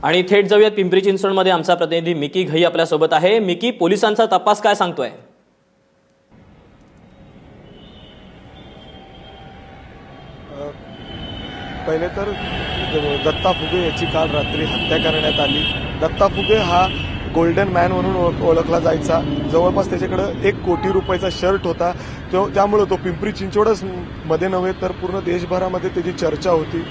आणि थेट जाऊयात पिंपरी चिंचवडमध्ये आमचा प्रतिनिधी मिकी घई आपल्या सोबत आहे। मिकी, पोलिसांचा तपास काय सांगतोय? पहिले तर दत्ता फुगे याची काल रात्री हत्या करण्यात आली। दत्ता फुगे हा गोल्डन मॅन म्हणून ओळखला जायचा। जवळपास त्याच्याकडे 1 कोटी रुपयाचा शर्ट होता। त्यामुळे तो पिंपरी चिंचवडच मध्ये नव्हे तर पूर्ण देशभरामध्ये त्याची चर्चा होती।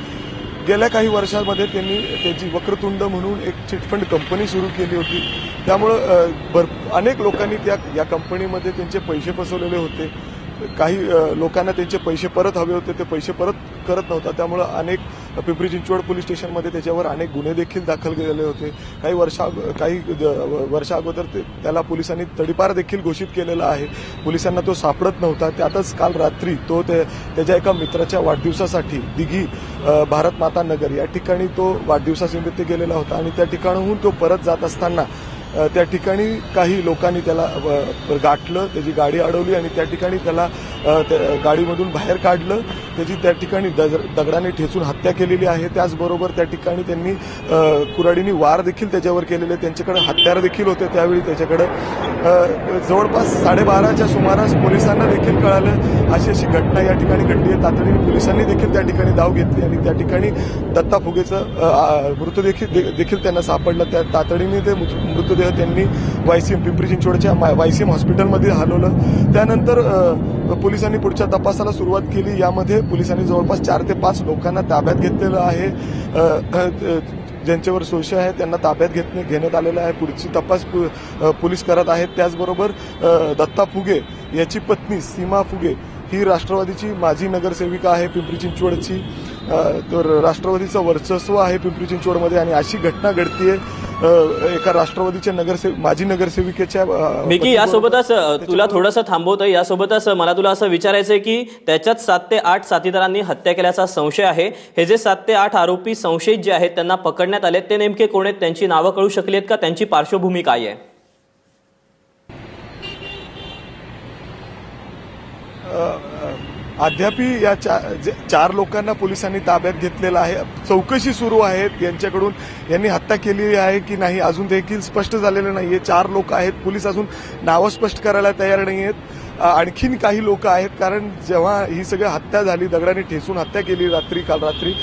गेल्या काही वर्षांमध्ये त्यांनी त्याची वक्रतुंड म्हणून एक चिटफंड कंपनी सुरू केली होती। त्यामुळे अनेक लोकांनी या कंपनीमध्ये त्यांचे पैसे फसवलेले होते। काही लोकांना त्यांचे पैसे परत हवे होते, ते पैसे परत करत नव्हता। त्यामुळे अनेक पिंपरी चिंचवड पोलीस स्टेशनमध्ये त्याच्यावर अनेक गुन्हे देखील दाखल केलेले होते। काही वर्षा अगोदर त्याला पोलिसांनी तडीपार देखील घोषित केलेला आहे। पोलिसांना तो सापडत नव्हता। त्यातच काल रात्री तो त्याच्या एका मित्राच्या वाढदिवसासाठी दिघी भारत माता नगर या ठिकाणी तो वाढदिवसानिमित्त गेलेला होता आणि त्या ठिकाणाहून तो परत जात असताना त्या ठिकाणी काही लोकांनी त्याला गाठलं, त्याची गाडी अडवली आणि त्या ठिकाणी त्याला गाडीमधून बाहेर काढलं। त्याची त्या ठिकाणी दगडाने ठेचून हत्या केलेली आहे। त्याचबरोबर त्या ठिकाणी त्यांनी कुऱ्हाडीने वार देखील त्याच्यावर केलेले। त्यांच्याकडे हत्यार देखील होते। त्यावेळी त्याच्याकडे जवळपास 12:30च्या सुमारास पोलिसांना देखील कळालं अशी घटना या ठिकाणी घडली आहे। तातडीने पोलिसांनी देखील त्या ठिकाणी धाव घेतली आणि त्या ठिकाणी दत्ता फुगेचं मृतदेह देखील त्यांना सापडलं। त्या तातडीने ते मृतदेह त्यांनी वायसीएम पिंपरी चिंचवडच्या वायसीएम हॉस्पिटलमध्ये हलवलं। त्यानंतर पोलिसांनी पुढच्या तपासाला सुरुवात केली। यामध्ये पोलिसांनी जवळपास 4 ते 5 लोकांना ताब्यात घेतलेलं आहे। ज्यांच्यावर संशय आहे त्यांना ताब्यात घेण्यात आलेलं आहे। पुढची तपास पोलीस करत आहेत। त्याचबरोबर दत्ता फुगे याची पत्नी सीमा फुगे ही राष्ट्रवादीची माजी नगरसेविका आहे पिंपरी चिंचवडची। तर राष्ट्रवादीचं वर्चस्व आहे पिंपरी चिंचवडमध्ये आणि अशी घटना घडतीये एका राष्ट्रवादीच्या माजी नगरसेविकेच्या। मिकी, यासोबतच तुला थोडंसं थांबवतोय। यासोबतच मला तुला असं विचारायचंय की त्याच्यात 7 ते 8 साथीदारांनी हत्या केल्याचा संशय आहे। हे जे 7 ते 8 आरोपी संशयित जे आहेत त्यांना पकडण्यात आले, ते नेमके कोण आहेत? त्यांची नावं कळू शकली आहेत का? त्यांची पार्श्वभूमी काय आहे? अद्यापी या 4 लोकांना पोलिसांनी ताब्यात घेतलेलं आहे। चौकशी सुरू आहे यांच्याकडून। यांनी हत्या केली आहे की नाही अजून देखील स्पष्ट झालेलं नाहीये। 4 लोक आहेत। पोलीस अजून नावं स्पष्ट करायला तयार नाही आहेत। आणखीन काही लोक आहेत, कारण जेव्हा ही सगळी हत्या झाली, दगडाने ठेचून हत्या केली काल रात्री,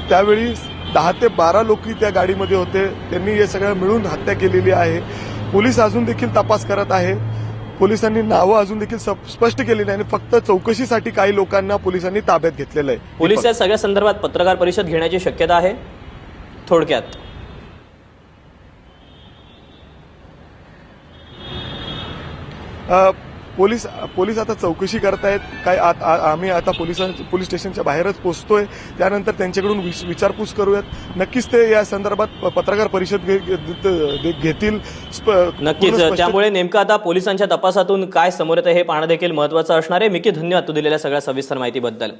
त्यावेळी 10 ते 12 लोक त्या गाडीमध्ये होते। त्यांनी हे सगळं मिळून हत्या केलेली आहे। पोलीस अजून देखील तपास करत आहे। पोलिसांनी नावं अजून देखील स्पष्ट केली नाही। फक्त चौकशीसाठी काही लोकांना पोलिसांनी ताब्यात घेतलेलं आहे। पोलीस या सगळ्या संदर्भात पत्रकार परिषद घेण्याची शक्यता आहे? थोडक्यात पोलीस आता चौकशी करतायत। काय आम्ही आता पोलीस स्टेशनच्या बाहेरच पोहोचतोय। त्यानंतर त्यांच्याकडून विचारपूस करूयात। नक्कीच ते या संदर्भात पत्रकार परिषद घेतील। नक्कीच। त्यामुळे नेमकं आता पोलिसांच्या तपासातून काय समोर येतं हे पाहणं देखील महत्त्वाचं असणार आहे। मिकी, धन्यवाद तू दिलेल्या सगळ्या सविस्तर माहितीबद्दल।